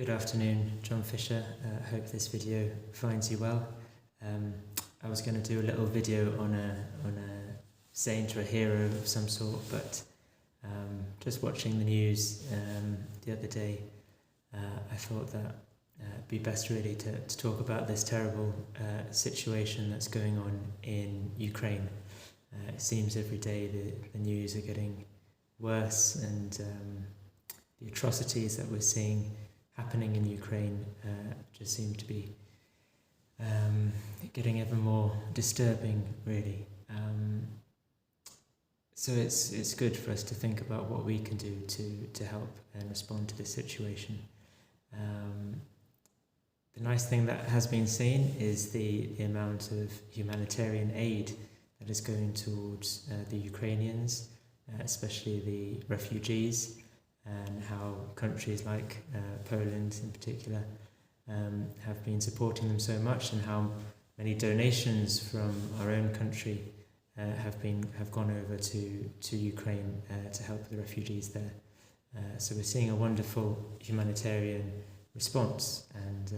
Good afternoon, John Fisher. I hope this video finds you well. I was going to do a little video on a saint or a hero of some sort, but just watching the news the other day, I thought that it'd be best really to talk about this terrible situation that's going on in Ukraine. It seems every day the news are getting worse, and the atrocities that we're seeing happening in Ukraine just seem to be getting ever more disturbing, really. So it's good for us to think about what we can do to help and respond to this situation. The nice thing that has been seen is the amount of humanitarian aid that is going towards the Ukrainians, especially the refugees, and how countries like Poland in particular have been supporting them so much, and how many donations from our own country have gone over to Ukraine to help the refugees there. So we're seeing a wonderful humanitarian response, and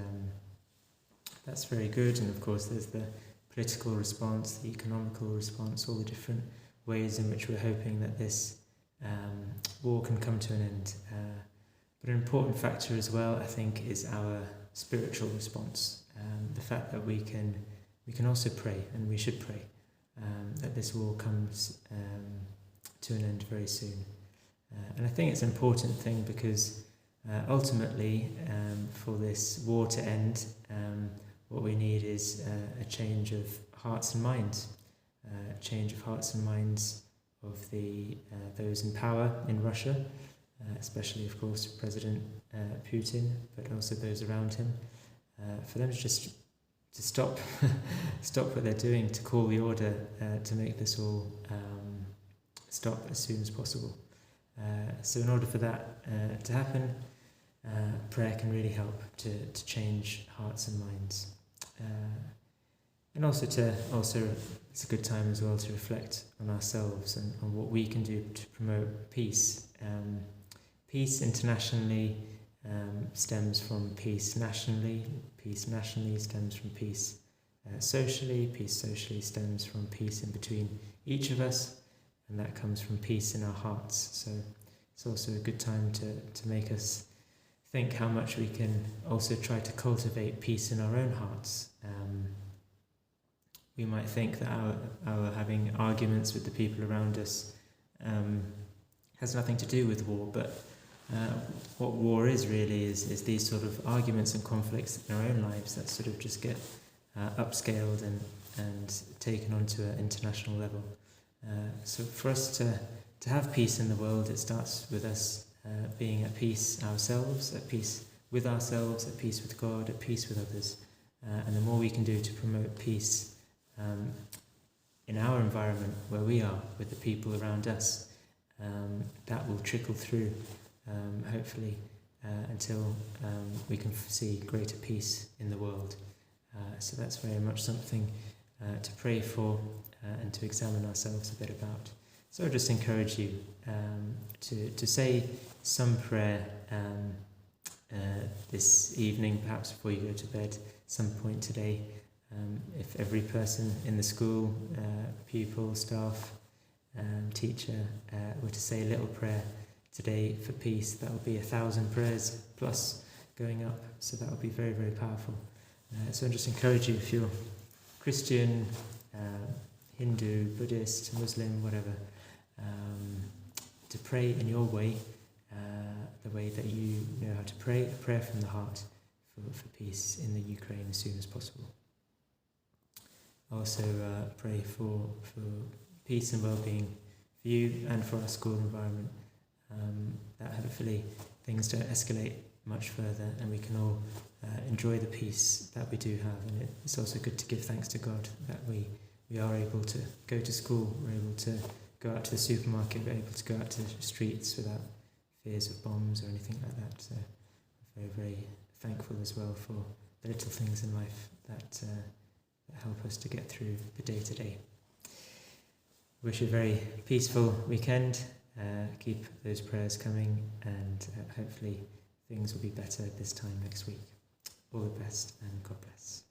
that's very good. And of course there's the political response, the economical response, all the different ways in which we're hoping that this war can come to an end. But an important factor as well, I think, is our spiritual response. The fact that we can also pray, and we should pray, that this war comes to an end very soon. And I think it's an important thing because ultimately, for this war to end, what we need is a change of hearts and minds, a change of hearts and minds of those in power in Russia, especially, of course, President Putin, but also those around him, for them to stop what they're doing, to call the order to make this all stop as soon as possible. So in order for that to happen, prayer can really help to change hearts and minds. And also it's a good time as well to reflect on ourselves and on what we can do to promote peace. Peace internationally stems from peace nationally. Peace nationally stems from peace socially. Peace socially stems from peace in between each of us, and that comes from peace in our hearts. So it's also a good time to make us think how much we can also try to cultivate peace in our own hearts. We might think that our having arguments with the people around us has nothing to do with war, but what war is really is these sort of arguments and conflicts in our own lives that sort of just get upscaled and taken onto an international level. So for us to have peace in the world, it starts with us being at peace ourselves, at peace with ourselves, at peace with God, at peace with others. And the more we can do to promote peace in our environment where we are, with the people around us, that will trickle through, hopefully, until we can see greater peace in the world. So that's very much something to pray for and to examine ourselves a bit about. So I just encourage you to say some prayer this evening, perhaps before you go to bed, some point today. If every person in the school, pupil, staff, teacher, were to say a little prayer today for peace, that would be 1,000 prayers plus going up. So that would be very, very powerful. So I just encourage you, if you're Christian, Hindu, Buddhist, Muslim, whatever, to pray in your way, the way that you know how to pray, a prayer from the heart for peace in the Ukraine as soon as possible. Also pray for peace and well-being for you and for our school environment, that hopefully things don't escalate much further and we can all enjoy the peace that we do have. And it's also good to give thanks to God that we are able to go to school, we're able to go out to the supermarket, we're able to go out to the streets without fears of bombs or anything like that. So I'm very, very thankful as well for the little things in life that help us to get through the day-to-day. Wish you a very peaceful weekend. Keep those prayers coming, and hopefully things will be better this time next week. All the best and God bless.